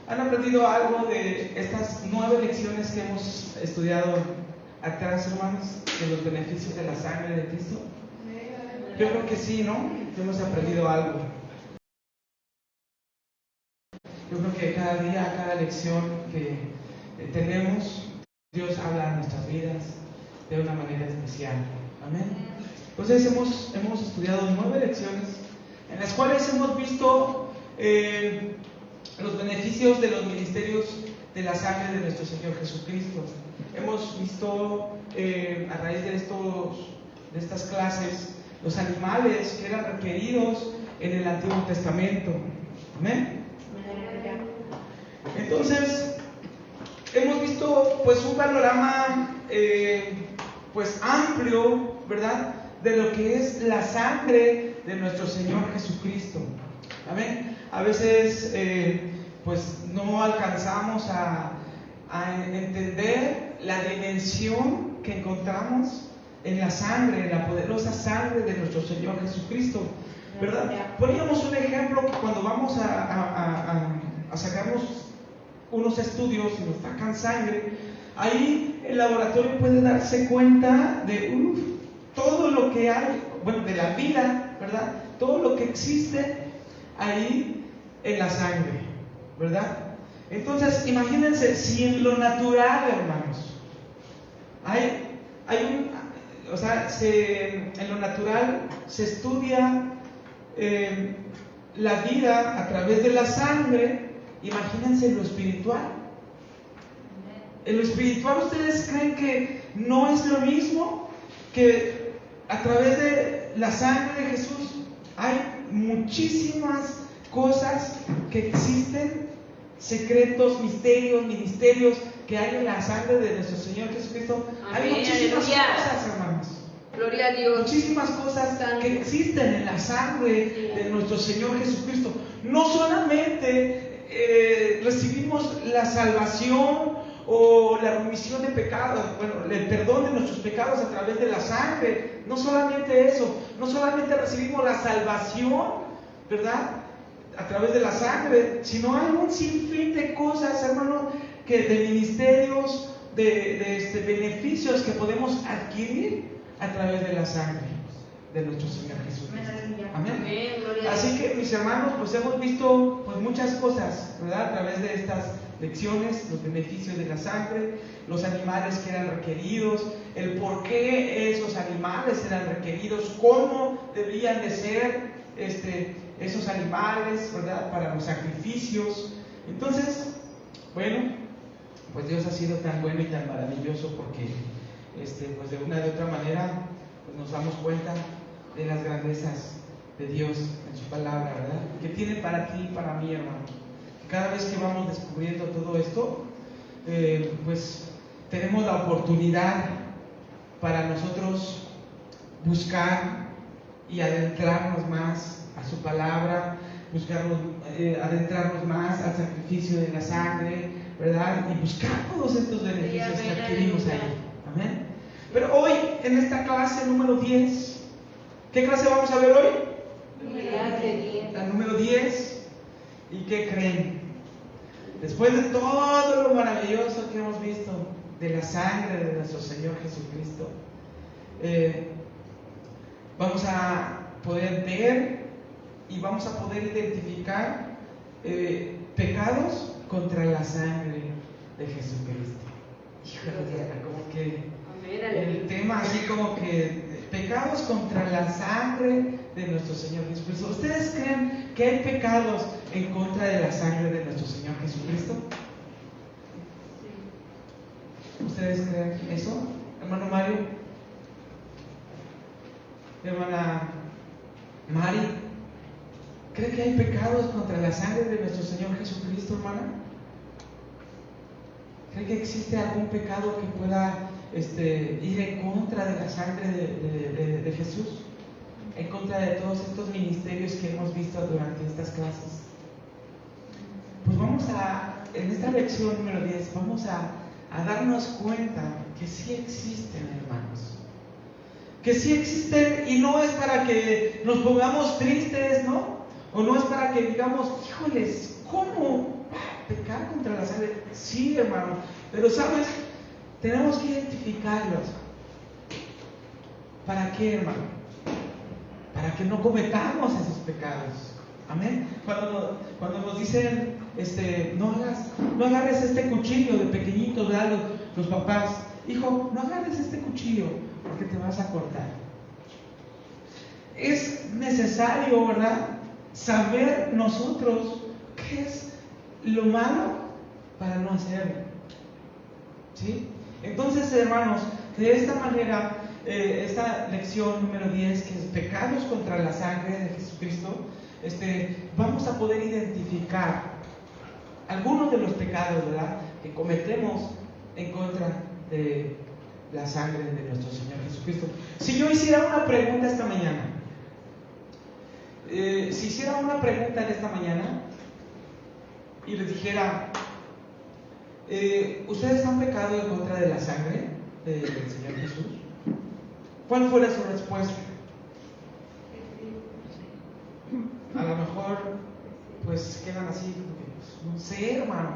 ¿Han aprendido algo de estas 9 lecciones que hemos estudiado atrás, hermanos? De los beneficios de la sangre de Cristo. Yo creo que sí, ¿no? Hemos aprendido algo. Yo creo que cada día, cada lección que tenemos, Dios habla en nuestras vidas de una manera especial. Amén. Entonces hemos estudiado 9 lecciones en las cuales hemos visto los beneficios de los ministerios de la sangre de nuestro Señor Jesucristo. Hemos visto a raíz de estas clases los animales que eran requeridos en el Antiguo Testamento. Amén. Entonces hemos visto pues un panorama pues amplio, ¿verdad?, de lo que es la sangre de nuestro Señor Jesucristo. Amén. A veces pues no alcanzamos a entender la dimensión que encontramos en la sangre, en la poderosa sangre de nuestro Señor Jesucristo, ¿verdad? Poníamos un ejemplo que cuando vamos a sacarnos unos estudios y nos sacan sangre, ahí el laboratorio puede darse cuenta de todo lo que hay, bueno, de la vida, ¿verdad? Todo lo que existe ahí en la sangre, ¿verdad? Entonces, imagínense si en lo natural, hermanos, en lo natural se estudia la vida a través de la sangre. Imagínense lo espiritual. En lo espiritual, ¿ustedes creen que no es lo mismo? Que a través de la sangre de Jesús hay muchísimas cosas que existen, secretos, misterios, ministerios que hay en la sangre de nuestro Señor Jesucristo. Hay muchísimas cosas, hermanos. Gloria a Dios. Muchísimas cosas que existen en la sangre de nuestro Señor Jesucristo. No solamente recibimos la salvación o la remisión de pecados, bueno, el perdón de nuestros pecados a través de la sangre. No solamente eso, no solamente recibimos la salvación, ¿verdad?, a través de la sangre, sino hay un sinfín de cosas, hermano, de ministerios, de beneficios que podemos adquirir a través de la sangre de nuestro Señor Jesucristo. Amén. Así que, mis hermanos, pues hemos visto pues muchas cosas, ¿verdad?, a través de estas lecciones, los beneficios de la sangre, los animales que eran requeridos, el por qué esos animales eran requeridos, cómo debían de ser esos animales, ¿verdad?, para los sacrificios. Entonces, bueno, pues Dios ha sido tan bueno y tan maravilloso porque pues de una de otra manera pues nos damos cuenta de las grandezas de Dios en su palabra, ¿verdad?, que tiene para ti y para mí, hermano. Cada vez que vamos descubriendo todo esto, pues tenemos la oportunidad para nosotros buscar y adentrarnos más a su palabra, adentrarnos más al sacrificio de la sangre, ¿verdad?, y buscar todos estos beneficios que adquirimos ahí. Amén. Pero hoy, en esta clase número 10, ¿qué clase vamos a ver hoy? La número 10. ¿Y qué creen? Después de todo lo maravilloso que hemos visto de la sangre de nuestro Señor Jesucristo, vamos a poder ver y vamos a poder identificar pecados contra la sangre de Jesucristo. Híjole, como que el tema así como que pecados contra la sangre de nuestro Señor Jesucristo. ¿Ustedes creen que hay pecados en contra de la sangre de nuestro Señor Jesucristo? ¿Ustedes creen eso? Hermano Mario, hermana Mari, ¿cree que hay pecados contra la sangre de nuestro Señor Jesucristo, hermana? ¿Cree que existe algún pecado que pueda ir en contra de la sangre de Jesús? En contra de todos estos ministerios que hemos visto durante estas clases. Pues en esta lección número 10, vamos a darnos cuenta que sí existen, hermanos. Que sí existen, y no es para que nos pongamos tristes, ¿no? O no es para que digamos, híjoles, ¿cómo pecar Sí, hermano, pero sabes, tenemos que identificarlos. ¿Para qué, hermano? Para que no cometamos esos pecados. Amén. Cuando nos dicen, no agarres este cuchillo de pequeñito, ¿verdad? Los papás, hijo, no agarres este cuchillo porque te vas a cortar. Es necesario, ¿verdad?, saber nosotros qué es lo malo para no hacerlo. ¿Sí? Entonces, hermanos, de esta manera, esta lección número 10, que es pecados contra la sangre de Jesucristo, vamos a poder identificar algunos de los pecados, ¿verdad?, que cometemos en contra de la sangre de nuestro Señor Jesucristo. Si yo hiciera una pregunta esta mañana, en esta mañana y les dijera, ¿ustedes han pecado en contra de la sangre del Señor Jesús? ¿Cuál fuera su respuesta? A lo mejor, pues quedan así, pues, no sé, hermano.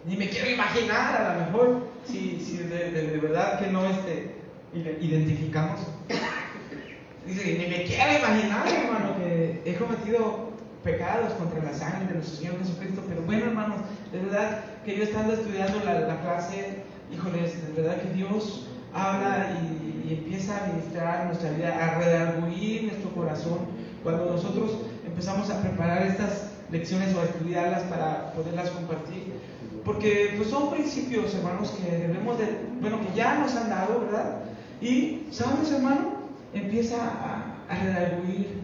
Ni me quiero imaginar, a lo mejor, si de verdad que no identificamos. Dice, ni me quiero imaginar, hermano, que he cometido pecados contra la sangre de nuestro Señor Jesucristo. Pero bueno, hermanos, de verdad que yo estando estudiando la clase, híjoles, de verdad que Dios habla y empieza a ministrar nuestra vida, a redarguir nuestro corazón cuando nosotros empezamos a preparar estas lecciones o a estudiarlas para poderlas compartir, porque pues son principios, hermanos, que debemos que ya nos han dado, ¿verdad? Y, ¿sabes, hermano? Empieza a redarguir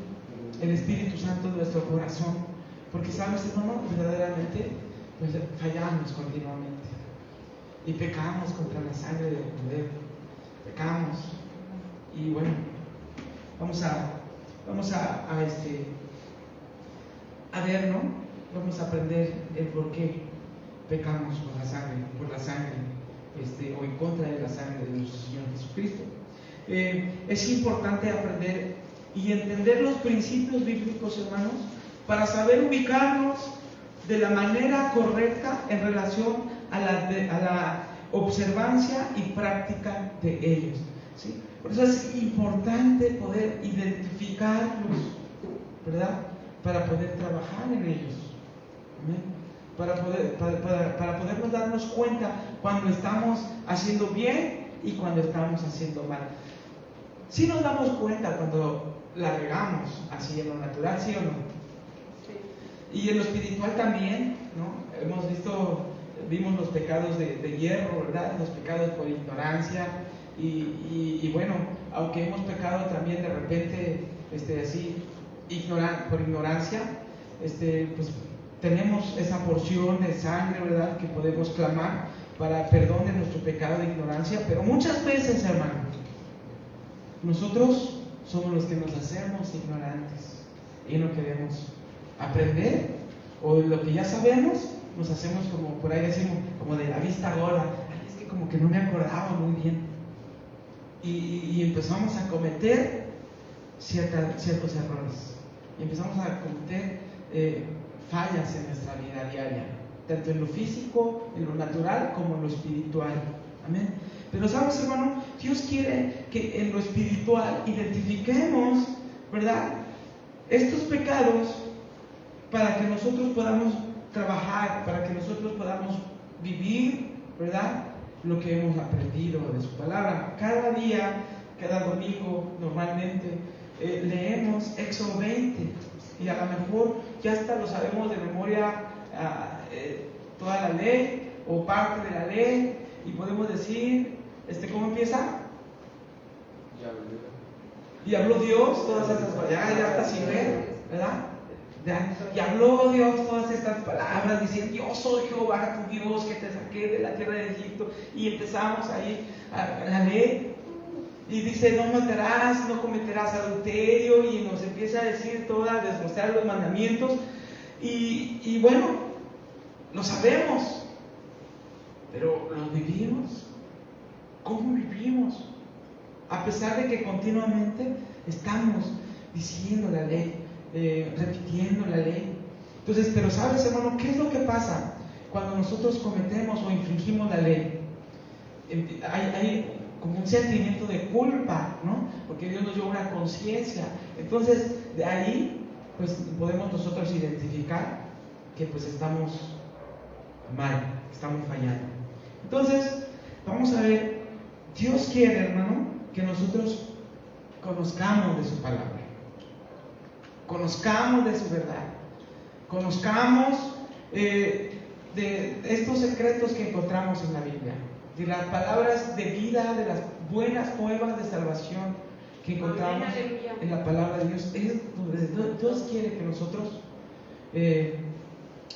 el Espíritu Santo de nuestro corazón, porque, ¿sabes, hermano? Verdaderamente pues fallamos continuamente y pecamos contra la sangre del Cordero, pecamos. Y bueno, vamos a ver, ¿no? Vamos a aprender el por qué pecamos por la sangre, o en contra de la sangre de nuestro Señor Jesucristo. Es importante aprender y entender los principios bíblicos, hermanos, para saber ubicarnos de la manera correcta en relación a la observancia y práctica de ellos, ¿sí? Por eso es importante poder identificarlos, ¿verdad?, para poder trabajar en ellos. ¿Amén? Para podernos darnos cuenta cuando estamos haciendo bien y cuando estamos haciendo mal. Si nos damos cuenta cuando la regamos así en lo natural, ¿sí o no? Sí. Y en lo espiritual también, ¿no? Vimos los pecados de hierro, ¿verdad? Los pecados por ignorancia y bueno, aunque hemos pecado también de repente, por ignorancia, pues tenemos esa porción de sangre, ¿verdad?, que podemos clamar para perdón de nuestro pecado de ignorancia. Pero muchas veces, hermanos, nosotros somos los que nos hacemos ignorantes y no queremos aprender, o lo que ya sabemos nos hacemos, como por ahí decimos, como de la vista gorda. Ay, es que como que no me acordaba muy bien, y empezamos a cometer ciertos errores y empezamos a cometer fallas en nuestra vida diaria, tanto en lo físico, en lo natural, como en lo espiritual. Amén. Pero sabes, hermano, Dios quiere que en lo espiritual identifiquemos, ¿verdad?, estos pecados para que nosotros podamos trabajar, para que nosotros podamos vivir, ¿verdad?, lo que hemos aprendido de su palabra. Cada día, cada domingo, normalmente leemos Éxodo 20 y a lo mejor ya hasta lo sabemos de memoria, toda la ley o parte de la ley, y podemos decir, ¿cómo empieza? Y habló Dios todas estas palabras, ya hasta sin ver, ¿verdad? Y habló Dios todas estas palabras, diciendo, yo soy Jehová tu Dios, que te saqué de la tierra de Egipto. Y empezamos ahí a la ley, y dice, no matarás, no cometerás adulterio, y nos empieza a decir a demostrar los mandamientos, y bueno, lo sabemos, pero ¿los vivimos? ¿Cómo vivimos? A pesar de que continuamente estamos diciendo la ley, repitiendo la ley. Entonces, pero sabes, hermano, ¿qué es lo que pasa cuando nosotros cometemos o infringimos la ley? Hay como un sentimiento de culpa, ¿no? Porque Dios nos dio una conciencia. Entonces, de ahí, pues podemos nosotros identificar que pues estamos mal, estamos fallando. Entonces, vamos a ver, Dios quiere, hermano, que nosotros conozcamos de su palabra, conozcamos de su verdad, conozcamos de estos secretos que encontramos en la Biblia, de las palabras de vida, de las buenas nuevas de salvación que encontramos en la palabra de Dios. Es donde Dios quiere que nosotros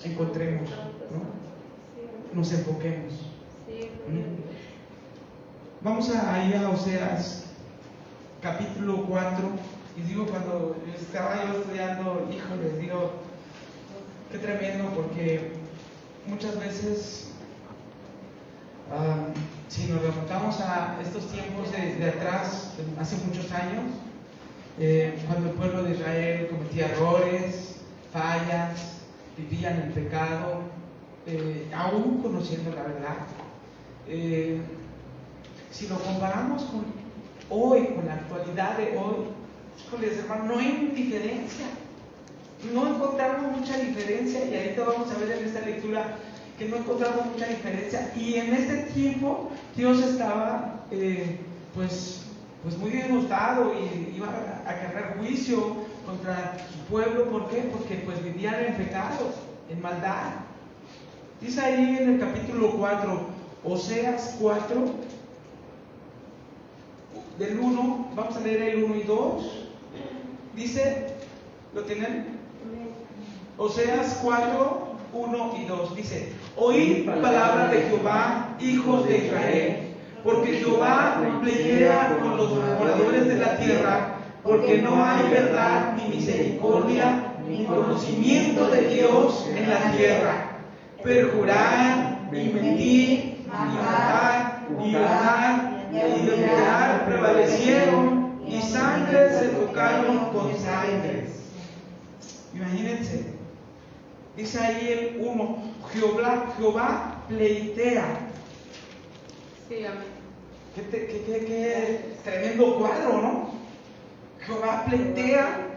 encontremos, ¿no? Nos enfoquemos. Vamos a ir a Oseas capítulo 4. Y digo, cuando estaba yo estudiando, híjole, digo, qué tremendo, porque muchas veces, si nos remontamos a estos tiempos de atrás, hace muchos años, cuando el pueblo de Israel cometía errores, fallas, vivían en pecado, aún conociendo la verdad, si lo comparamos con hoy, con la actualidad de hoy, híjoles, hermano, no hay diferencia. No encontramos mucha diferencia, y ahorita vamos a ver en esta lectura que no encontramos mucha diferencia. Y en este tiempo Dios estaba pues muy disgustado y iba a cargar juicio contra su pueblo. ¿Por qué? Porque pues vivían en pecado, en maldad. Dice ahí en el capítulo 4, Oseas 4, del 1, vamos a leer el 1 y 2. Dice, ¿lo tienen? Oseas 4, 1 y 2. Dice: oíd palabra de Jehová, hijos de Israel, porque Jehová pelea con los moradores de la tierra, porque no hay verdad, ni misericordia, ni conocimiento de Dios en la tierra. Perjurar, y mentir, y matar, y violar, y adulterar prevalecieron, y sangre se tocaron con sangre. Imagínense, dice ahí el 1, Jehová pleitea. Sí, amén. Qué tremendo cuadro, ¿no? Jehová pleitea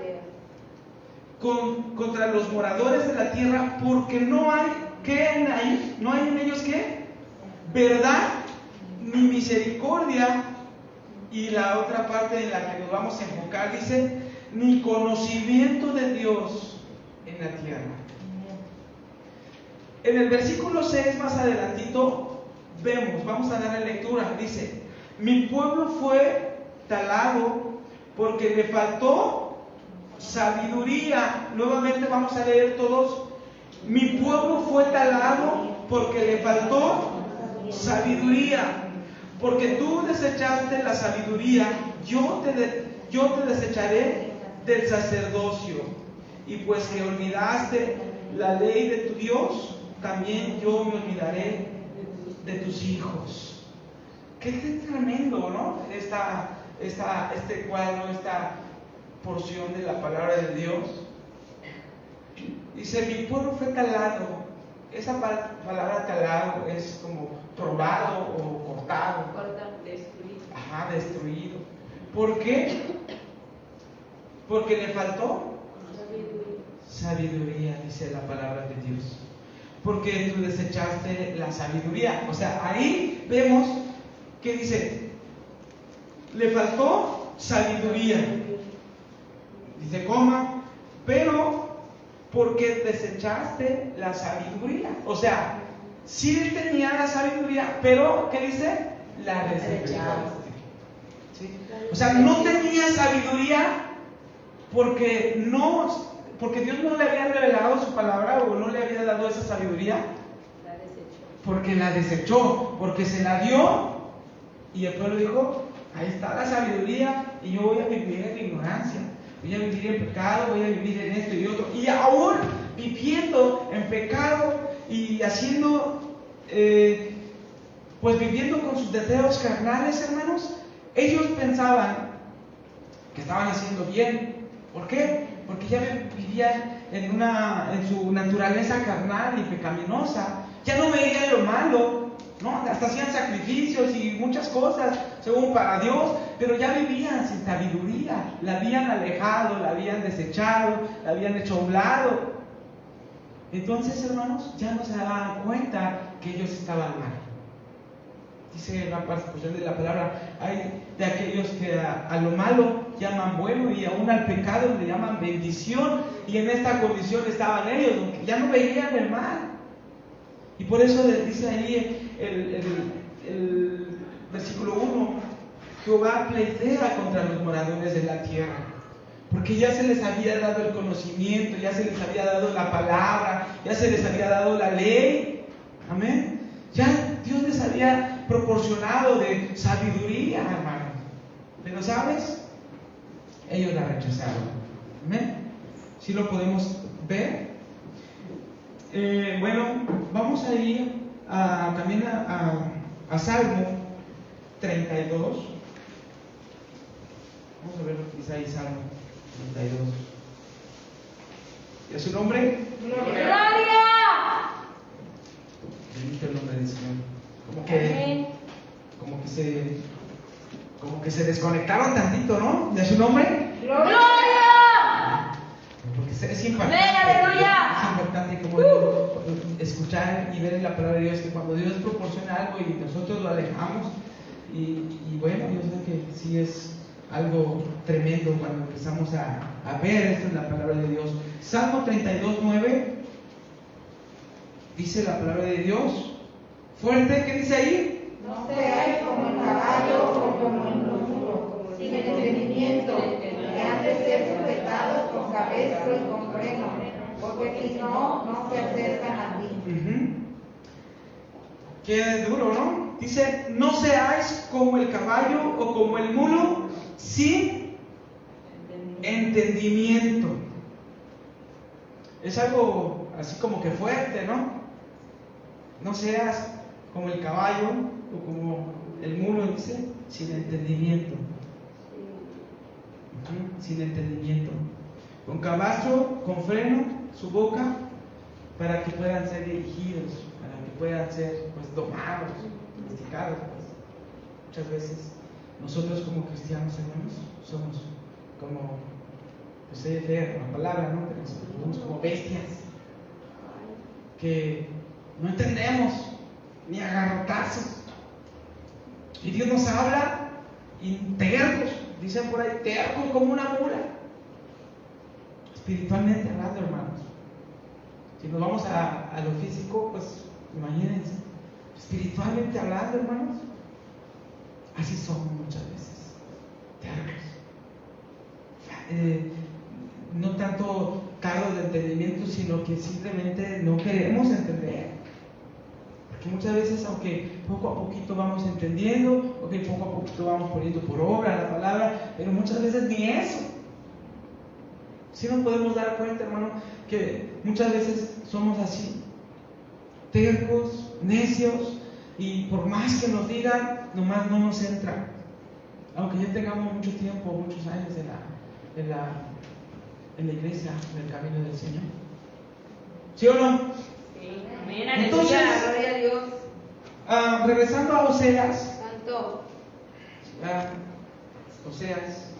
contra los moradores de la tierra, porque no hay, ¿qué en ahí? No hay en ellos, ¿qué? Verdad ni misericordia. Y la otra parte en la que nos vamos a enfocar dice: ni conocimiento de Dios en la tierra. En el versículo 6, más adelantito, vamos a darle lectura. Dice: mi pueblo fue talado porque le faltó sabiduría. Nuevamente vamos a leer todos: mi pueblo fue talado porque le faltó sabiduría. Porque tú desechaste la sabiduría, yo te desecharé del sacerdocio. Y pues que olvidaste la ley de tu Dios, también yo me olvidaré de tus hijos. Qué tremendo, ¿no? Este cuadro, esta porción de la palabra de Dios. Dice: mi pueblo fue talado. Esa palabra talado es como probado o cortado. Destruido. Ajá, destruido. ¿Por qué? Porque le faltó sabiduría, dice la palabra de Dios. Porque tú desechaste la sabiduría. O sea, ahí vemos que dice: le faltó sabiduría. Dice, pero porque desechaste la sabiduría. O sea, sí tenía la sabiduría, pero ¿qué dice? La desechaste. ¿Sí? O sea, no tenía sabiduría porque Dios no le había revelado su palabra, o no le había dado esa sabiduría. Porque la desechó, porque se la dio, y el pueblo dijo: ahí está la sabiduría, y yo voy a vivir en ignorancia, voy a vivir en pecado, voy a vivir en esto y otro. Y aún viviendo en pecado y haciendo, pues viviendo con sus deseos carnales, hermanos, ellos pensaban que estaban haciendo bien. ¿Por qué? Porque ya vivían en su naturaleza carnal y pecaminosa, ya no veían lo malo, ¿no? Hasta hacían sacrificios y muchas cosas, según para Dios, pero ya vivían sin sabiduría, la habían alejado, la habían desechado, la habían hecho a un lado. Entonces, hermanos, ya no se daban cuenta que ellos estaban mal. Dice la persecución de la palabra, hay de aquellos que a lo malo llaman bueno y aún al pecado le llaman bendición, y en esta condición estaban ellos, que ya no veían el mal. Y por eso dice ahí el versículo 1, Jehová pleitea contra los moradores de la tierra, porque ya se les había dado el conocimiento, ya se les había dado la palabra, ya se les había dado la ley. Amén. Ya Dios les había proporcionado de sabiduría, hermano. Pero ¿sabes? Ellos la rechazaron. Amén. ¿Sí lo podemos ver? Bueno, vamos a ir también a Salmo 32. Vamos a ver lo que dice ahí Salmo 32. ¿Y a su nombre? ¡Gloria! Bendito el nombre del Señor. Como que se desconectaron tantito, ¿no? ¿De su nombre? ¡Gloria! Porque es importante. ¡Aleluya! Es importante como escuchar y ver en la palabra de Dios que cuando Dios proporciona algo y nosotros lo alejamos, y bueno, yo sé que sí es algo tremendo cuando empezamos a ver esto en la palabra de Dios. Salmo 32:9 dice la palabra de Dios. Fuerte, ¿qué dice ahí? No seáis como el caballo o como el mulo, sin entendimiento, que han de ser sujetados con cabestro y con freno, porque si no, no se acercan a ti. Qué duro, ¿no? Dice, no seáis como el caballo o como el mulo, sin entendimiento. Es algo así como que fuerte, ¿no? No seas como el caballo o como el mulo, dice, sin entendimiento. Sin entendimiento. Con caballo, con freno, su boca, para que puedan ser dirigidos, para que puedan ser pues domados, domesticados. Pues. Muchas veces nosotros como cristianos, hermanos, somos como, pues es fea la palabra, ¿no? Pero somos como bestias que no entendemos ni a garrotazos. Y Dios nos habla y tercos, dicen por ahí, tercos como una mula. Espiritualmente hablando, hermanos. Si nos vamos a lo físico, pues imagínense. Espiritualmente hablando, hermanos, así somos muchas veces. Tercos. No tanto cargos de entendimiento, sino que simplemente no queremos entender. Porque muchas veces, aunque poco a poquito vamos entendiendo, aunque poco a poquito vamos poniendo por obra la palabra, pero muchas veces ni eso. Si nos podemos dar cuenta, hermano, que muchas veces somos así, tercos, necios, y por más que nos digan, nomás no nos entra. Aunque ya tengamos mucho tiempo, muchos años en la iglesia, en el camino del Señor. ¿Sí o no? Sí. Amén. Entonces, Aleluya. Gloria a Dios. Regresando a Oseas. Santo. Oseas.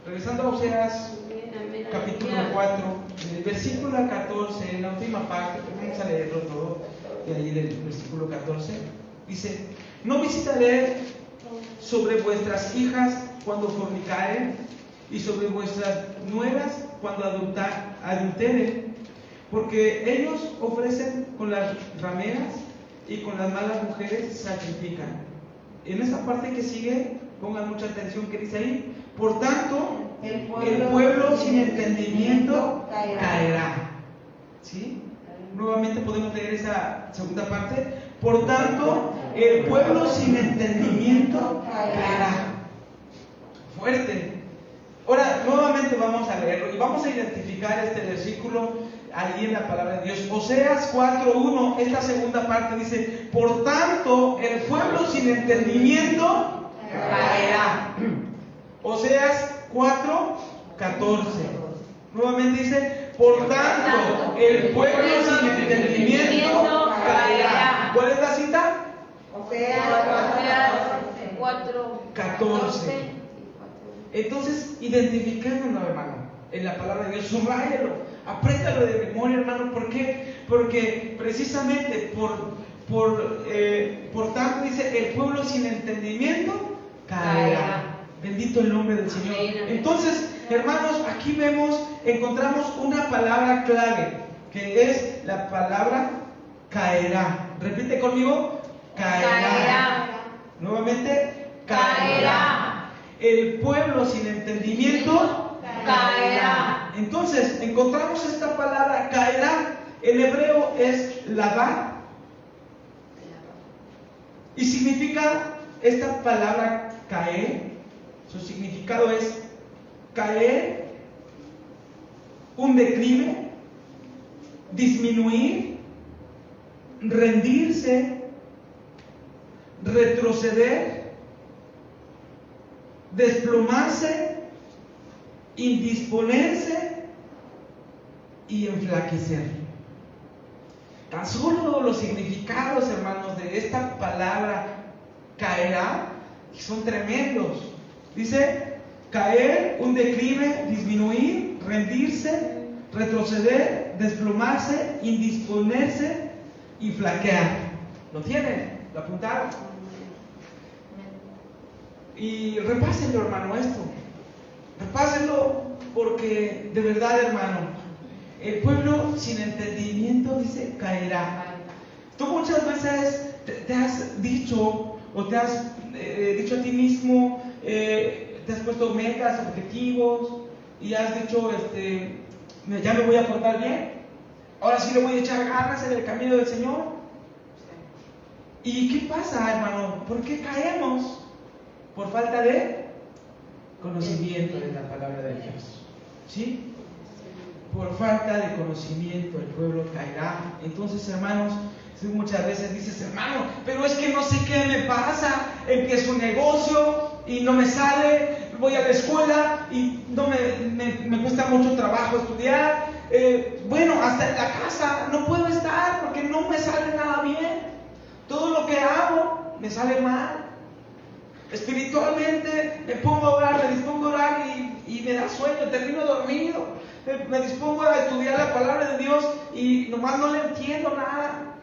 Regresando a Oseas, Amén. capítulo Aleluya. 4, en el versículo 14, en la última parte, vamos a leerlo todo, de ahí del versículo 14, dice: no visitaré sobre vuestras hijas cuando fornicaren, y sobre vuestras nueras cuando adulteren, porque ellos ofrecen con las rameras y con las malas mujeres sacrifican. En esa parte que sigue, pongan mucha atención que dice ahí: por tanto, el pueblo sin entendimiento caerá. ¿Sí? Nuevamente podemos leer esa segunda parte. Por tanto, el pueblo sin entendimiento caerá. Fuerte. Ahora, nuevamente vamos a leerlo y vamos a identificar este versículo ahí en la palabra de Dios. Oseas 4:1, esta segunda parte dice: por tanto, el pueblo sin entendimiento caerá. Oseas 4:14. Nuevamente dice, por tanto, el pueblo sin entendimiento caerá. ¿Cuál es la cita? Oseas 14. Entonces, identifiquémonos, hermano, en la palabra de Dios, subráyalo, apréndalo de memoria, hermano. ¿Por qué? Porque precisamente por tanto dice, el pueblo sin entendimiento caerá. Bendito el nombre del Señor. Entonces, hermanos, aquí encontramos una palabra clave, que es la palabra caerá. Repite conmigo, caerá. Nuevamente, caerá. El pueblo sin entendimiento caerá. Entonces, encontramos esta palabra caerá. En hebreo es lavá. Y significa esta palabra caer. Su significado es caer, un declive, disminuir, rendirse, retroceder, desplomarse, indisponerse y enflaquecer. Tan solo los significados, hermanos, de esta palabra caerá son tremendos. Dice, caer, un declive, disminuir, rendirse, retroceder, desplomarse, indisponerse y flaquear. ¿Lo tienen? ¿Lo apuntaron? Y repásenlo, hermano, esto. Repásenlo porque de verdad, hermano, el pueblo sin entendimiento, dice, caerá. Tú muchas veces te has dicho o te has dicho a ti mismo, te has puesto metas, objetivos y has dicho, ya me voy a portar bien, ahora sí le voy a echar ganas en el camino del Señor. ¿Y qué pasa, hermano? ¿Por qué caemos? Por falta de conocimiento de la palabra de Dios. ¿Sí? Por falta de conocimiento el pueblo caerá. Entonces, hermanos, muchas veces dices, hermano, pero es que no sé qué me pasa, empiezo un negocio y no me sale, voy a la escuela y no me cuesta mucho trabajo estudiar, bueno, hasta en la casa no puedo estar porque no me sale nada bien, todo lo que hago me sale mal. Espiritualmente me pongo a orar, me dispongo a orar y me da sueño, termino dormido. Me dispongo a estudiar la palabra de Dios y nomás no le entiendo nada.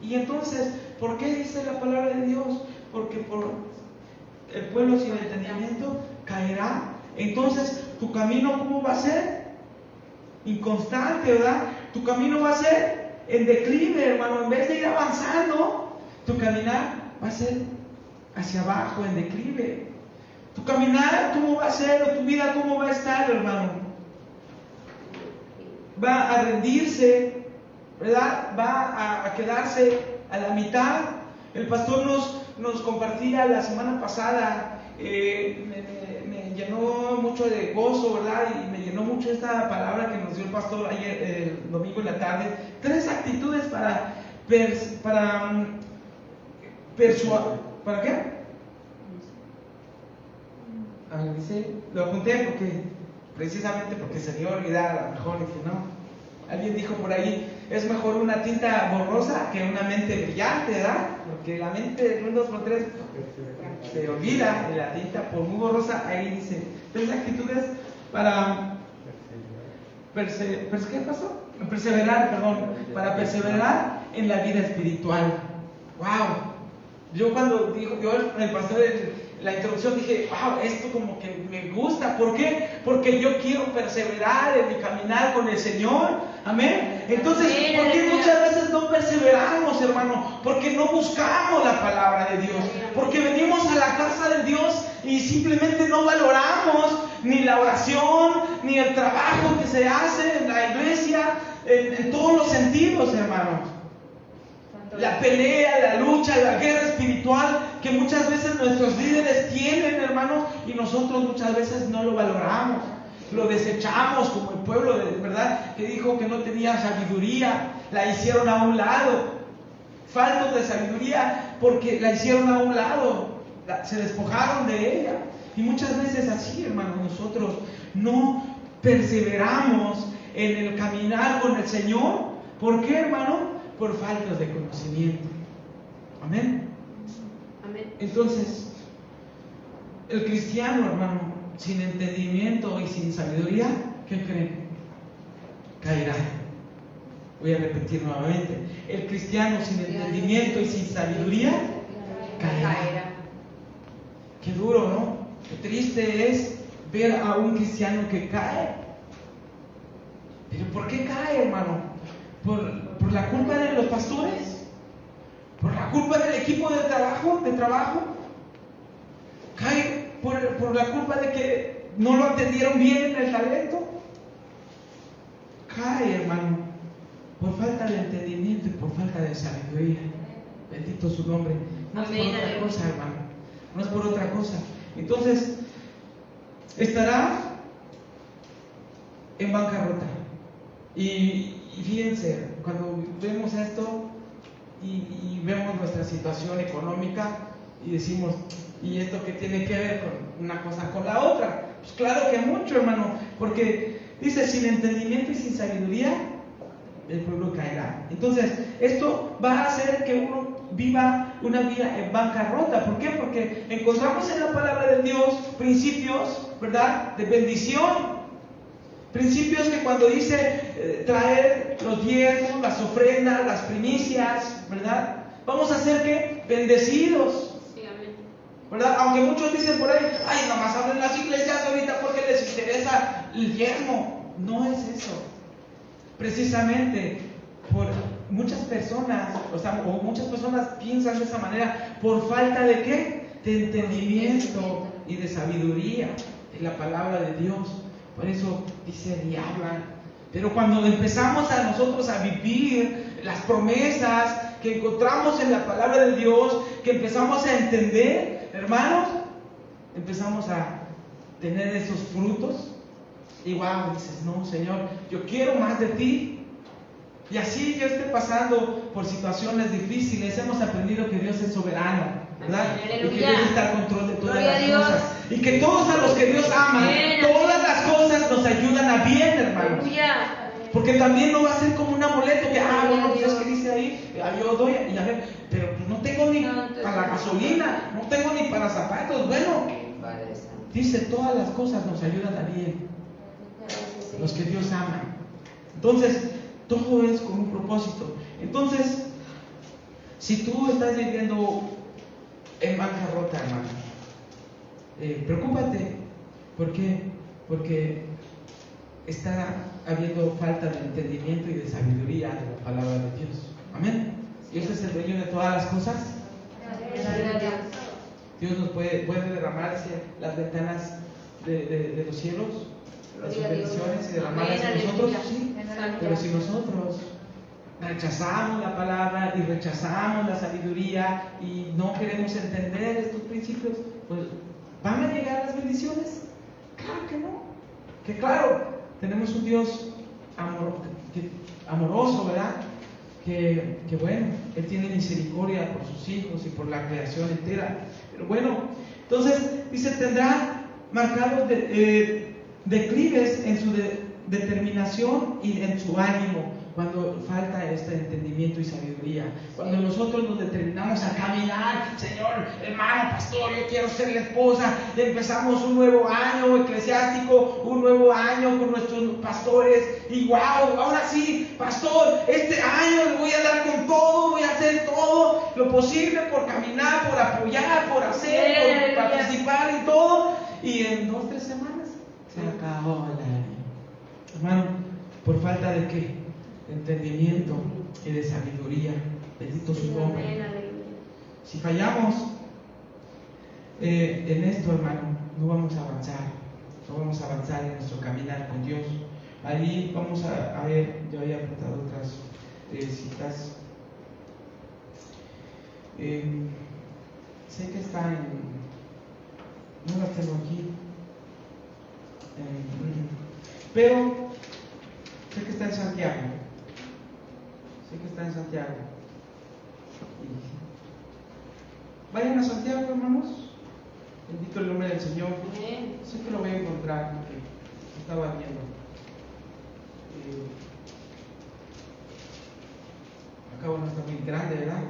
Y entonces, ¿por qué dice la palabra de Dios? Porque por el pueblo sin entendimiento caerá. Entonces, tu camino, ¿cómo va a ser? Inconstante, ¿verdad? Tu camino va a ser en declive, hermano. En vez de ir avanzando, tu caminar va a ser hacia abajo, en declive. Tu caminar, ¿cómo va a ser? O tu vida, ¿cómo va a estar, hermano? Va a rendirse, ¿verdad? Va a quedarse a la mitad. El pastor nos compartía la semana pasada, me llenó mucho de gozo, ¿verdad? Y me llenó mucho esta palabra que nos dio el pastor ayer, el domingo en la tarde. 3 actitudes ¿para qué? Dice, lo apunté precisamente porque se me iba a olvidar, a lo mejor dije, no. Alguien dijo por ahí, es mejor una tinta borrosa que una mente brillante, ¿verdad? Porque la mente, 1, 2 por 3, se olvida, y la tinta, por muy borrosa, ahí dice, 3 actitudes para ¿qué pasó? Para perseverar en la vida espiritual. ¡Wow! Yo cuando dijo el pastor la introducción dije, wow, esto como que me gusta. ¿Por qué? Porque yo quiero perseverar en mi caminar con el Señor. Amén. Entonces, ¿por qué muchas veces no perseveramos, hermano? Porque no buscamos la palabra de Dios. Porque venimos a la casa de Dios y simplemente no valoramos ni la oración, ni el trabajo que se hace en la iglesia, en todos los sentidos, hermanos. La pelea, la lucha, la guerra espiritual que muchas veces nuestros líderes tienen, hermanos, y nosotros muchas veces no lo valoramos, lo desechamos, como el pueblo, ¿verdad? Que dijo que no tenía sabiduría, la hicieron a un lado, faltos de sabiduría porque la hicieron a un lado, se despojaron de ella. Y muchas veces así, hermanos, nosotros no perseveramos en el caminar con el Señor. ¿Por qué, hermano? Por falta de conocimiento. Amén. Amén. Entonces, el cristiano, hermano, sin entendimiento y sin sabiduría, ¿qué creen? Caerá. Voy a repetir nuevamente. El cristiano sin entendimiento y sin sabiduría caerá. Qué duro, ¿no? Qué triste es ver a un cristiano que cae. ¿Pero por qué cae, hermano? ¿Por la culpa de los pastores? ¿Por la culpa del equipo de trabajo? ¿Cae por la culpa de que no lo atendieron bien en el talento? Cae, hermano, por falta de entendimiento y por falta de sabiduría. Bendito su nombre. No es por otra cosa, hermano. No es por otra cosa. Entonces, estará en bancarrota. Y fíjense, cuando vemos esto y vemos nuestra situación económica y decimos, ¿y esto qué tiene que ver con una cosa con la otra? Pues claro que mucho, hermano, porque dice, sin entendimiento y sin sabiduría, el pueblo caerá. Entonces, esto va a hacer que uno viva una vida en bancarrota. ¿Por qué? Porque encontramos en la palabra de Dios principios, ¿verdad?, de bendición. Principios que cuando dice traer los diezmos, las ofrendas, las primicias, ¿verdad?, vamos a ser ¿qué? Bendecidos. Sí, amén. ¿Verdad? Aunque muchos dicen por ahí, ay, nomás hablan las iglesias ahorita porque les interesa el diezmo. No es eso. Precisamente por muchas personas, o muchas personas piensan de esa manera por falta de ¿qué? De entendimiento y de sabiduría en la palabra de Dios. Por eso dice y hablan. Pero cuando empezamos a nosotros a vivir las promesas que encontramos en la palabra de Dios, que empezamos a entender, hermanos, empezamos a tener esos frutos. Y wow, dices, no, Señor, yo quiero más de ti. Y así yo esté pasando por situaciones difíciles, hemos aprendido que Dios es soberano, ¿verdad? Aleluya. Y que Dios está al control de todas Gloria a las Dios. cosas. Y que todos a los que Dios ama, Amén. todas las cosas nos ayudan a bien, hermanos. Aleluya. Porque también no va a ser como un amuleto que, bueno, pues es que dice ahí, yo doy, y a ver, pero pues no tengo ni para la gasolina, no tengo ni para zapatos. Bueno, dice, todas las cosas nos ayudan a bien, los que Dios ama. Entonces, todo es con un propósito. Entonces, si tú estás viviendo en bancarrota, hermano, preocúpate. ¿Por qué? Porque está habiendo falta de entendimiento y de sabiduría de la palabra de Dios. Amén. Dios es el dueño de todas las cosas. Dios nos puede derramarse las ventanas de los cielos, las bendiciones y derramarlas en nosotros, sí. Pero si nosotros rechazamos la palabra y rechazamos la sabiduría y no queremos entender estos principios, pues ¿van a llegar las bendiciones? Claro que no. Que claro, tenemos un Dios amoroso, ¿verdad? Que bueno, Él tiene misericordia por sus hijos y por la creación entera. Pero bueno, entonces dice, tendrá marcados declives en su determinación y en su ánimo cuando falta este entendimiento y sabiduría. Cuando nosotros nos determinamos a caminar, Señor, hermano, pastor, yo quiero ser la esposa, empezamos un nuevo año eclesiástico, un nuevo año con nuestros pastores, y wow, ahora sí, pastor, este año le voy a dar con todo, voy a hacer todo lo posible por caminar, por apoyar, por hacer, por participar en todo, y en 2 o 3 semanas se acabó el año. Hermano, ¿por falta de qué? De entendimiento y de sabiduría. Bendito su nombre. Si fallamos en esto, hermano, no vamos a avanzar. No vamos a avanzar en nuestro caminar con Dios. Ahí vamos a ver, yo había apuntado otras citas. Sé que está no las tengo aquí. Pero sé que está en Santiago. Vayan a Santiago, hermanos. Bendito el nombre del Señor. Sé que lo voy a encontrar porque estaba viendo. Acá uno está muy grande, ¿verdad?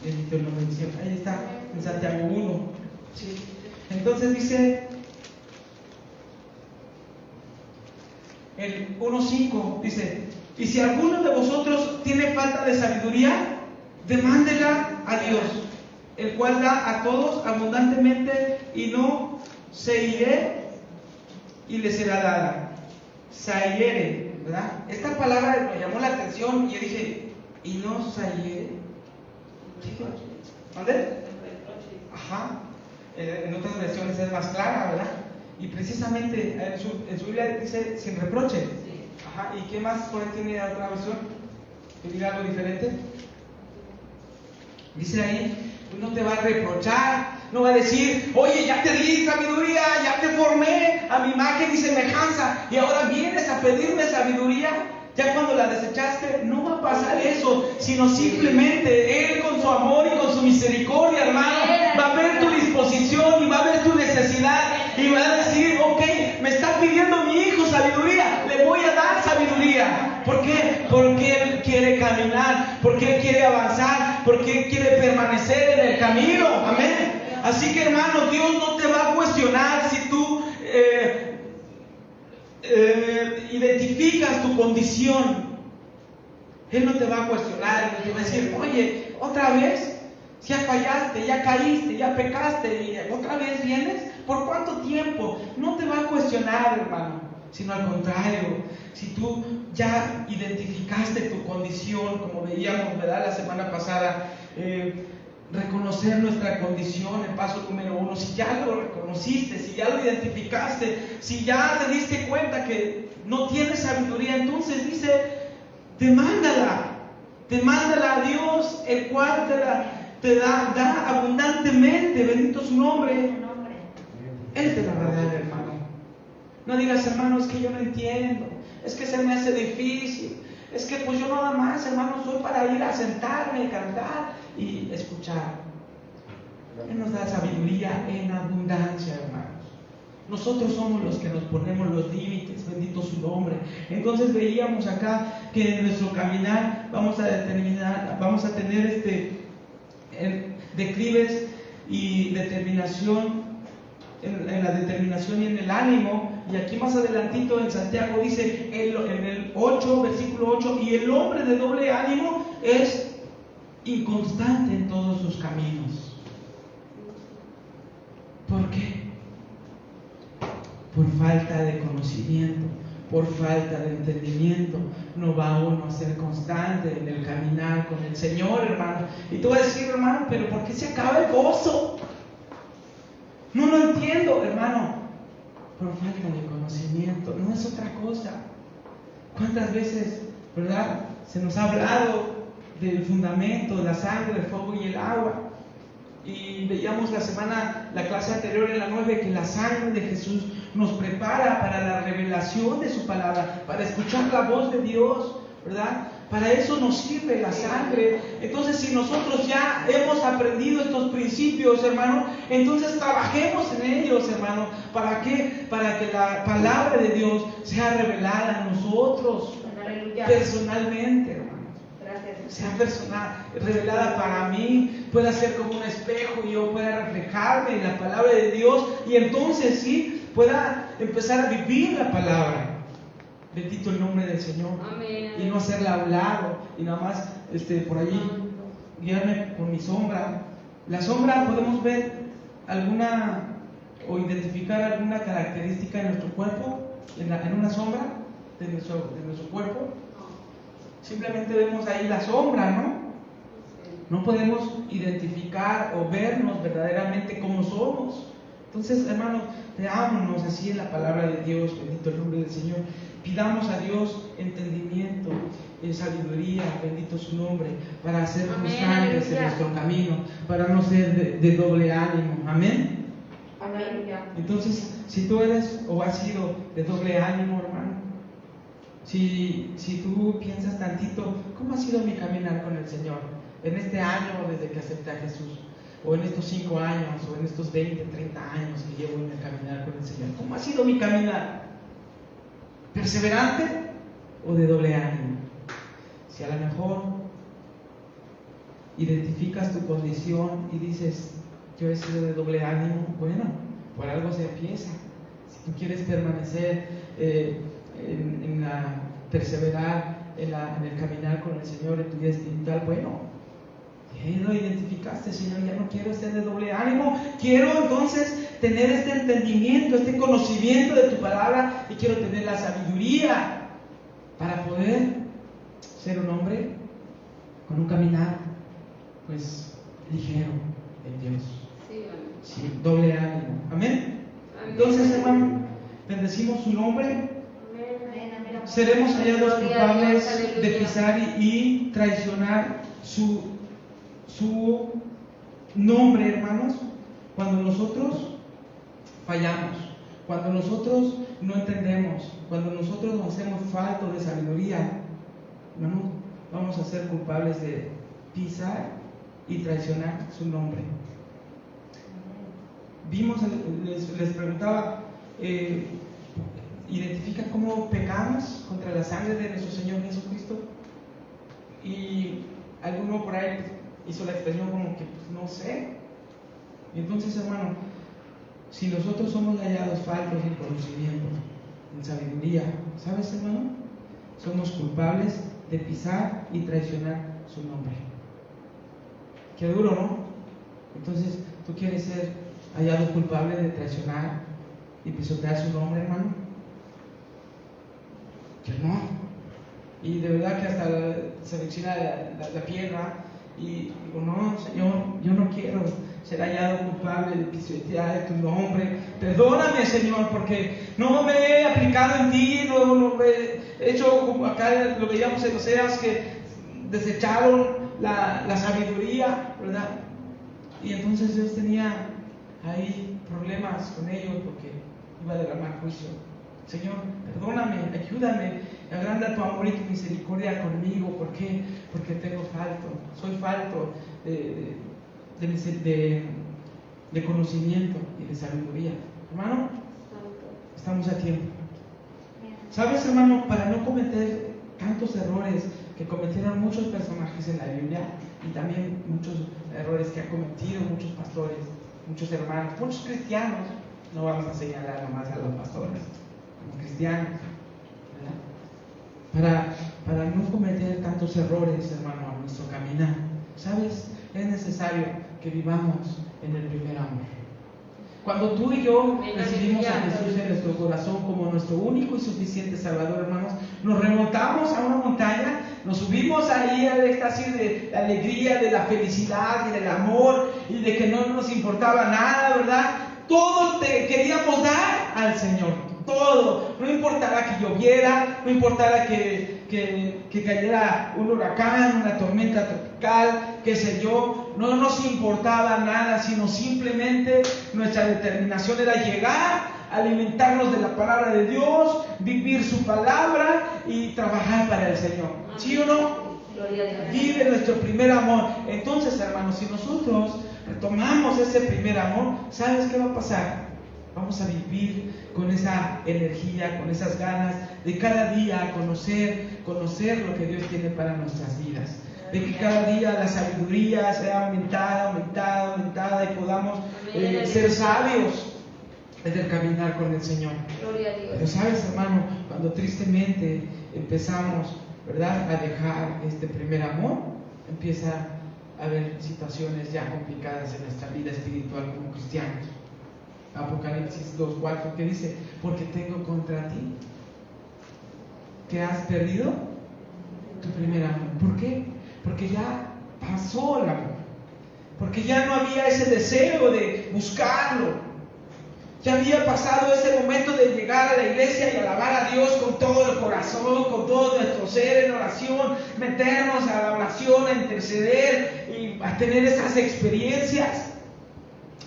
Bendito el nombre del Señor. Ahí está, en Santiago 1. ¿Sí? Entonces dice el 1:5, dice: y si alguno de vosotros tiene falta de sabiduría, demándela a Dios, el cual da a todos abundantemente y no se iré y le será dada. Sayere, ¿verdad? Esta palabra me llamó la atención y yo dije: ¿y no sayere? ¿Dónde? Ajá. En otras versiones es más clara, ¿verdad? Y precisamente en su Biblia dice sin reproche. Ajá. ¿Y qué más por ahí tiene otra versión que diga algo diferente? Dice ahí: no te va a reprochar, no va a decir: oye, ya te di sabiduría, ya te formé a mi imagen y semejanza y ahora vienes a pedirme sabiduría. Ya cuando la desechaste, no va a pasar eso, sino simplemente Él con su amor y con su misericordia, hermano, va a ver tu disposición y va a ver tu necesidad y va a decir: ok, me está pidiendo mi hijo sabiduría, le voy a dar sabiduría. ¿Por qué? Porque Él quiere caminar, porque Él quiere avanzar, porque Él quiere permanecer en el camino. Amén. Así que, hermano, Dios no te va a cuestionar si tú identificas tu condición. Él no te va a cuestionar, Él te va a decir: oye, otra vez, ya fallaste, ya caíste, ya pecaste y otra vez vienes. ¿Por cuánto tiempo? No te va a cuestionar, hermano, sino al contrario. Si tú ya identificaste tu condición, como veíamos, ¿verdad?, la semana pasada, reconocer nuestra condición, el paso número 1. Si ya lo reconociste, si ya lo identificaste, si ya te diste cuenta que no tienes sabiduría, entonces dice: demándala a Dios, el cual te da abundantemente. Bendito su nombre. Él te la va a dar, hermano. No digas: hermano, es que yo no entiendo, es que se me hace difícil, es que pues yo nada más, hermano, soy para ir a sentarme, cantar y escuchar. Él nos da sabiduría en abundancia, hermanos. Nosotros somos los que nos ponemos los límites, bendito su nombre. Entonces veíamos acá que en nuestro caminar vamos a tener declives y determinación, en la determinación y en el ánimo. Y aquí más adelantito en Santiago dice en el 8, versículo 8: y el hombre de doble ánimo es inconstante en todos sus caminos. ¿Por qué? Por falta de conocimiento, por falta de entendimiento. No va uno a ser constante en el caminar con el Señor, hermano. Y tú vas a decir: hermano, pero ¿por qué se acaba el gozo? No lo entiendo, hermano. Por falta de conocimiento, no es otra cosa. ¿Cuántas veces, verdad, se nos ha hablado del fundamento, de la sangre, el fuego y el agua? Y veíamos la clase anterior en la 9, que la sangre de Jesús nos prepara para la revelación de su palabra, para escuchar la voz de Dios, ¿verdad? Para eso nos sirve la sangre. Entonces, si nosotros ya hemos aprendido estos principios, hermano, entonces trabajemos en ellos, hermano. ¿Para qué? Para que la palabra de Dios sea revelada a nosotros. Aleluya. Personalmente, hermano. Sea personal, revelada para mí, pueda ser como un espejo y yo pueda reflejarme en la palabra de Dios, y entonces sí pueda empezar a vivir la palabra. Bendito el nombre del Señor. Amén. Y no hacerla a un lado y nada más por allí guiarme por mi sombra. La sombra, podemos ver alguna o identificar alguna característica en nuestro cuerpo, en una sombra de nuestro cuerpo. Simplemente vemos ahí la sombra, ¿no? No podemos identificar o vernos verdaderamente como somos. Entonces, hermano, veámonos así en la palabra de Dios. Bendito el nombre del Señor. Pidamos a Dios entendimiento, sabiduría, bendito su nombre, para ser constantes en nuestro camino, para no ser de doble ánimo. Amén. Amén. Entonces, si tú eres o has sido de doble ánimo, hermano, si tú piensas tantito, ¿cómo ha sido mi caminar con el Señor en este año desde que acepté a Jesús? o en estos 5 años, o en estos 20, 30 años que llevo en el caminar con el Señor? ¿Cómo ha sido mi caminar? ¿Perseverante o de doble ánimo? Si a lo mejor identificas tu condición y dices, yo he sido de doble ánimo, bueno, por algo se empieza. Si tú quieres permanecer perseverar en el caminar con el Señor en tu vida espiritual, bueno, lo identificaste, Señor, ya no quiero ser de doble ánimo, quiero entonces tener este entendimiento, este conocimiento de tu palabra, y quiero tener la sabiduría para poder ser un hombre con un caminar pues ligero en Dios, sí, doble ánimo, amén. Entonces, hermano, bendecimos su nombre. Seremos hallados culpables de pisar y traicionar su nombre, hermanos, cuando nosotros fallamos, cuando nosotros no entendemos, cuando nosotros nos hacemos falto de sabiduría, hermanos, vamos a ser culpables de pisar y traicionar su nombre. Vimos, les preguntaba, identifica cómo pecamos contra la sangre de nuestro Señor Jesucristo, y alguno por ahí hizo la expresión como que pues, no sé. Y entonces, hermano, si nosotros somos hallados faltos en conocimiento, en sabiduría, ¿sabes, hermano? Somos culpables de pisar y traicionar su nombre. Qué duro, ¿no? Entonces, ¿tú quieres ser hallado culpable de traicionar y pisotear su nombre, hermano? Que no. Y de verdad que hasta se me enchina la pierna y digo, no, Señor, yo no quiero ser hallado culpable de pisotear tu nombre. Perdóname, Señor, porque no me he aplicado en ti, no he hecho como acá lo veíamos en Oseas, que desecharon la sabiduría, ¿verdad? Y entonces Dios tenía ahí problemas con ellos porque iba a derramar juicio. Señor, perdóname, ayúdame, agranda tu amor y tu misericordia conmigo. ¿Por qué? Porque soy falto de conocimiento y de sabiduría. Hermano, estamos a tiempo. ¿Sabes, hermano? Para no cometer tantos errores que cometieron muchos personajes en la Biblia, y también muchos errores que han cometido muchos pastores, muchos hermanos, muchos cristianos, no vamos a señalar nomás a los pastores, como cristianos, ¿verdad? Para no cometer tantos errores, hermano, a nuestro caminar, ¿sabes? Es necesario que vivamos en el primer amor. Cuando tú y yo recibimos a Jesús en nuestro corazón como nuestro único y suficiente Salvador, hermanos, nos remontamos a una montaña, nos subimos ahí al éxtasis de la alegría, de la felicidad y del amor, y de que no nos importaba nada, ¿verdad? Todo te queríamos dar al Señor, todo. No importara que lloviera, no importara que cayera un huracán, una tormenta tropical, qué sé yo, no nos importaba nada, sino simplemente nuestra determinación era llegar, alimentarnos de la palabra de Dios, vivir su palabra y trabajar para el Señor. ¿Sí o no? Vive nuestro primer amor. Entonces, hermanos, si nosotros retomamos ese primer amor, ¿sabes qué va a pasar? Vamos a vivir con esa energía, con esas ganas de cada día conocer lo que Dios tiene para nuestras vidas. De que cada día la sabiduría sea aumentada y podamos ser sabios en el caminar con el Señor. Pero sabes, hermano, cuando tristemente empezamos, ¿verdad?, a dejar este primer amor, empieza a haber situaciones ya complicadas en nuestra vida espiritual como cristianos. Apocalipsis 2:4, que dice, porque tengo contra ti que has perdido tu primer amor. ¿Por qué? Porque ya pasó el amor, porque ya no había ese deseo de buscarlo, ya había pasado ese momento de llegar a la iglesia y alabar a Dios con todo el corazón, con todo nuestro ser en oración, meternos a la oración, a interceder y a tener esas experiencias.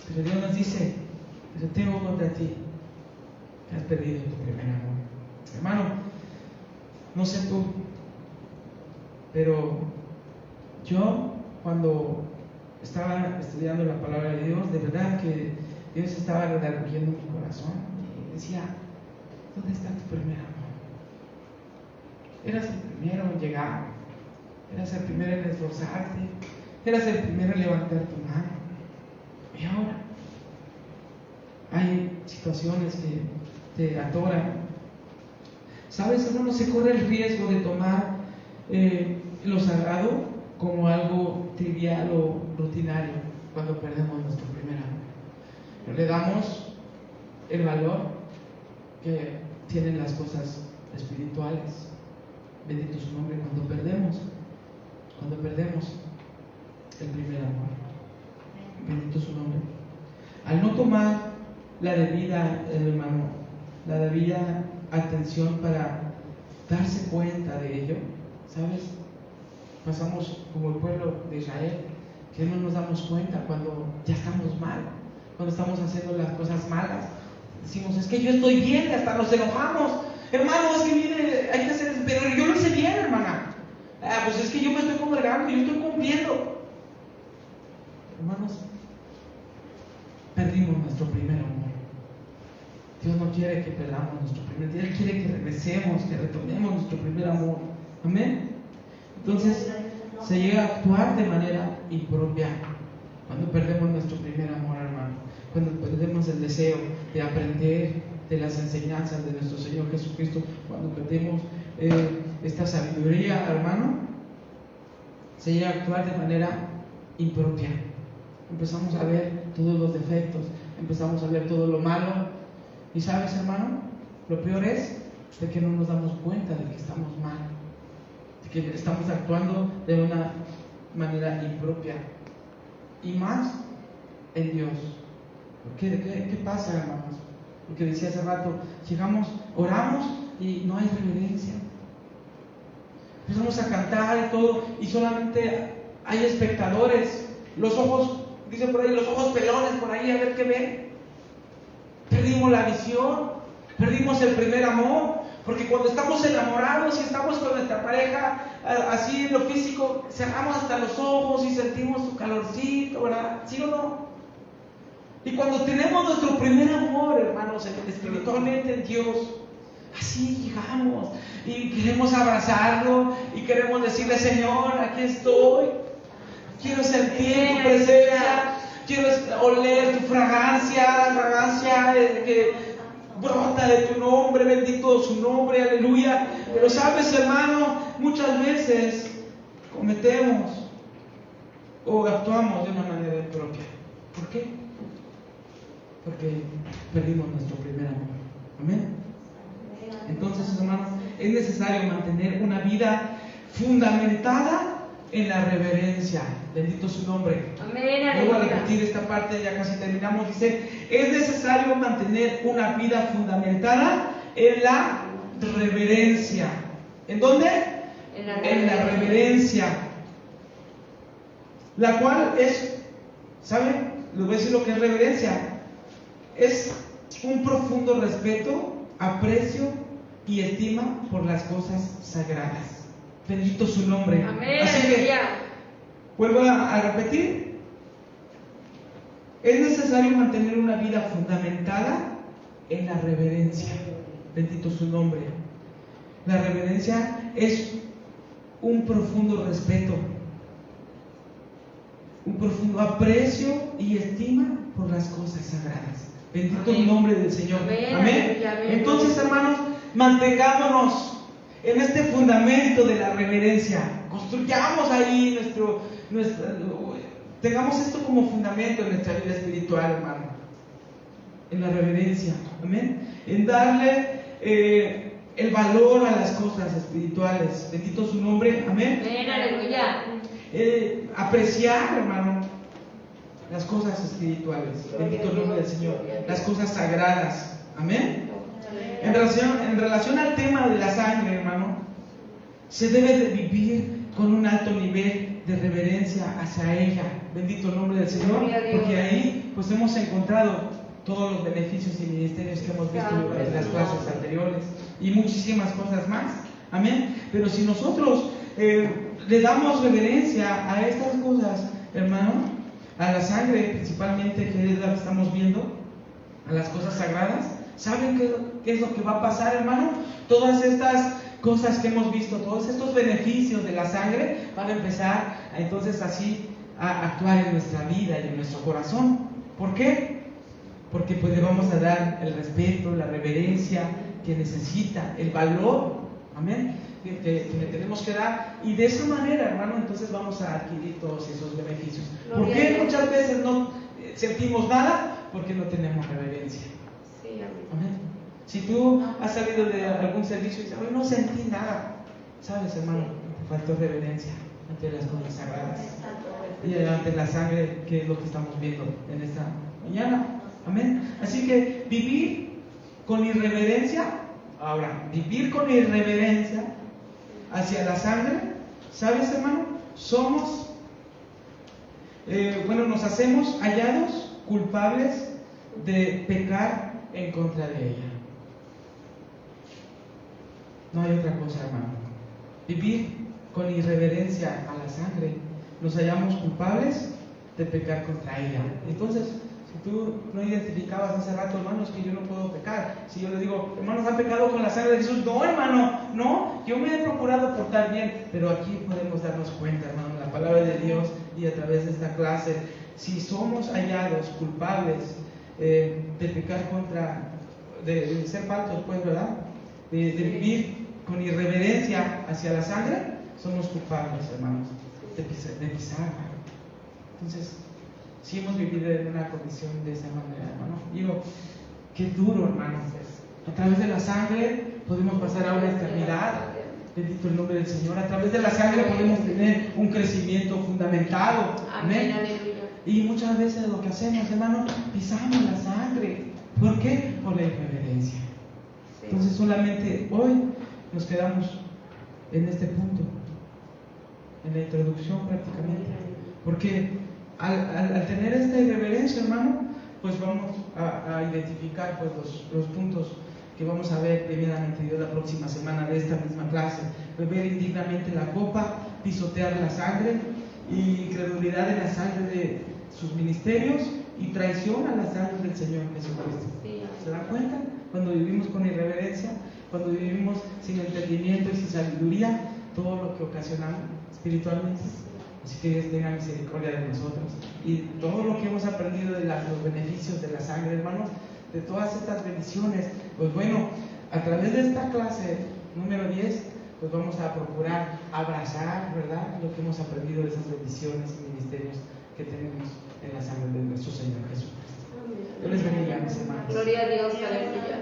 Pero Dios nos dice, pero tengo contra ti que has perdido tu primer amor. Hermano, no sé tú, pero yo cuando estaba estudiando la palabra de Dios, de verdad que Dios estaba redarguyendo mi corazón y decía, ¿dónde está tu primer amor? Eras el primero en llegar, eras el primero en esforzarte, eras el primero en levantar tu mano. Y ahora hay situaciones que te atoran. ¿Sabes? Uno se corre el riesgo de tomar lo sagrado como algo trivial o rutinario cuando perdemos nuestro primer amor. No le damos el valor que tienen las cosas espirituales. Bendito su nombre. Cuando perdemos el primer amor, bendito su nombre, al no tomar la debida, hermano, la debida atención para darse cuenta de ello, ¿sabes? Pasamos como el pueblo de Israel, que no nos damos cuenta cuando ya estamos mal, cuando estamos haciendo las cosas malas. Decimos, es que yo estoy bien, y hasta nos enojamos. Hermano, es que mire, hay que hacer eso, pero yo lo hice bien, hermana. Pues es que yo me estoy congregando, yo estoy cumpliendo. Hermanos, perdimos nuestro primer amor. Dios no quiere que perdamos nuestro primer amor. Él quiere que regresemos, que retomemos nuestro primer amor. Amén. Entonces, se llega a actuar de manera impropia cuando perdemos nuestro primer amor, hermano. Cuando perdemos el deseo de aprender de las enseñanzas de nuestro Señor Jesucristo, cuando perdemos esta sabiduría, hermano, se llega a actuar de manera impropia. Empezamos a ver todos los defectos, empezamos a ver todo lo malo. Y sabes, hermano, lo peor es de que no nos damos cuenta de que estamos mal, de que estamos actuando de una manera impropia, y más en Dios. ¿Qué pasa, hermanos? Porque decía hace rato, llegamos, oramos y no hay reverencia. Empezamos a cantar y todo, y solamente hay espectadores. Los ojos, dice por ahí, los ojos pelones por ahí, a ver qué ven. Perdimos la visión, perdimos el primer amor, porque cuando estamos enamorados y estamos con nuestra pareja, así en lo físico, cerramos hasta los ojos y sentimos su calorcito, ¿verdad? ¿Sí o no? Y cuando tenemos nuestro primer amor, hermanos, espiritualmente en Dios, así llegamos y queremos abrazarlo y queremos decirle, Señor, aquí estoy, quiero sentir tu presencia, quiero oler tu fragancia, la fragancia que brota de tu nombre, bendito su nombre, aleluya. Pero sabes, hermano, muchas veces cometemos o actuamos de una manera impropia. ¿Por qué? Porque perdimos nuestro primer amor. Amén. Entonces, hermanos, es necesario mantener una vida fundamentada en la reverencia. Bendito su nombre. Amén. Luego a repetir esta parte, ya casi terminamos, dice, es necesario mantener una vida fundamentada en la reverencia. ¿En dónde? En la reverencia. La cual es, ¿saben? Les voy a decir lo que es reverencia. Es un profundo respeto, aprecio y estima por las cosas sagradas. Bendito su nombre. Amén. Así que, vuelvo a repetir. Es necesario mantener una vida fundamentada en la reverencia. Bendito su nombre. La reverencia es un profundo respeto, un profundo aprecio y estima por las cosas sagradas. Bendito el nombre del Señor. Amén. Entonces, hermanos, mantengámonos en este fundamento de la reverencia. Construyamos ahí tengamos esto como fundamento en nuestra vida espiritual, hermano. En la reverencia. Amén. En darle el valor a las cosas espirituales. Bendito su nombre. Amén. Amén. Aleluya. Apreciar, hermano, las cosas espirituales. Bendito el nombre del Señor. Las cosas sagradas. Amén. En relación al tema de la sangre, hermano, se debe de vivir con un alto nivel de reverencia hacia ella. Bendito el nombre del Señor. Porque ahí pues hemos encontrado todos los beneficios y ministerios que hemos visto en las clases anteriores y muchísimas cosas más. Amén. Pero si nosotros le damos reverencia a estas cosas, hermano, a la sangre, principalmente, que es la que estamos viendo, a las cosas sagradas, ¿saben qué es lo que va a pasar, hermano? Todas estas cosas que hemos visto, todos estos beneficios de la sangre van a empezar entonces así a actuar en nuestra vida y en nuestro corazón. ¿Por qué? Porque pues le vamos a dar el respeto, la reverencia que necesita, el valor, amén, que le tenemos que dar, y de esa manera, hermano, entonces vamos a adquirir todos esos beneficios. ¿Por qué muchas veces no sentimos nada? Porque no tenemos reverencia. Sí, Amén. Si tú has salido de algún servicio y dices, no sentí nada, sabes, hermano, te faltó reverencia ante las cosas sagradas y ante la sangre, que es lo que estamos viendo en esta mañana. Amén. Así que vivir con irreverencia, ahora, vivir con irreverencia hacia la sangre, ¿sabes, hermano? Somos, nos hacemos hallados culpables de pecar en contra de ella. No hay otra cosa, hermano. Vivir con irreverencia a la sangre, nos hallamos culpables de pecar contra ella. Entonces, si tú no identificabas hace rato, hermanos, que yo no puedo pecar, si yo le digo, hermanos, ¿han pecado con la sangre de Jesús? No, hermano, no, yo me he procurado portar bien, pero aquí podemos darnos cuenta, hermano, en la palabra de Dios y a través de esta clase, si somos hallados culpables de pecar de ser faltos, pues, ¿verdad? De vivir con irreverencia hacia la sangre, somos culpables, hermanos, de pisar. Entonces, si hemos vivido en una condición de esa manera, hermano, digo, qué duro, hermano. A través de la sangre podemos pasar a una eternidad. Bendito el nombre del Señor. A través de la sangre podemos tener un crecimiento fundamentado. Amén. Y muchas veces lo que hacemos, hermano, pisamos la sangre. ¿Por qué? Por la irreverencia. Entonces solamente hoy nos quedamos en este punto, en la introducción prácticamente. Porque al tener esta irreverencia, hermano, pues vamos a identificar pues, los puntos que vamos a ver debidamente Dios la próxima semana de esta misma clase. Beber indignamente la copa, pisotear la sangre, y incredulidad en la sangre de sus ministerios y traición a la sangre del Señor Jesucristo. ¿Se dan cuenta? Cuando vivimos con irreverencia, cuando vivimos sin entendimiento y sin sabiduría, todo lo que ocasionamos espiritualmente. Así que Dios tenga misericordia de nosotros. Y todo lo que hemos aprendido de los beneficios de la sangre, hermanos, de todas estas bendiciones, pues bueno, a través de esta clase número 10, pues vamos a procurar abrazar, ¿verdad?, lo que hemos aprendido de esas bendiciones y ministerios que tenemos en la sangre de nuestro Señor Jesucristo. Dios les bendiga, mis hermanos. Gloria a Dios, aleluya.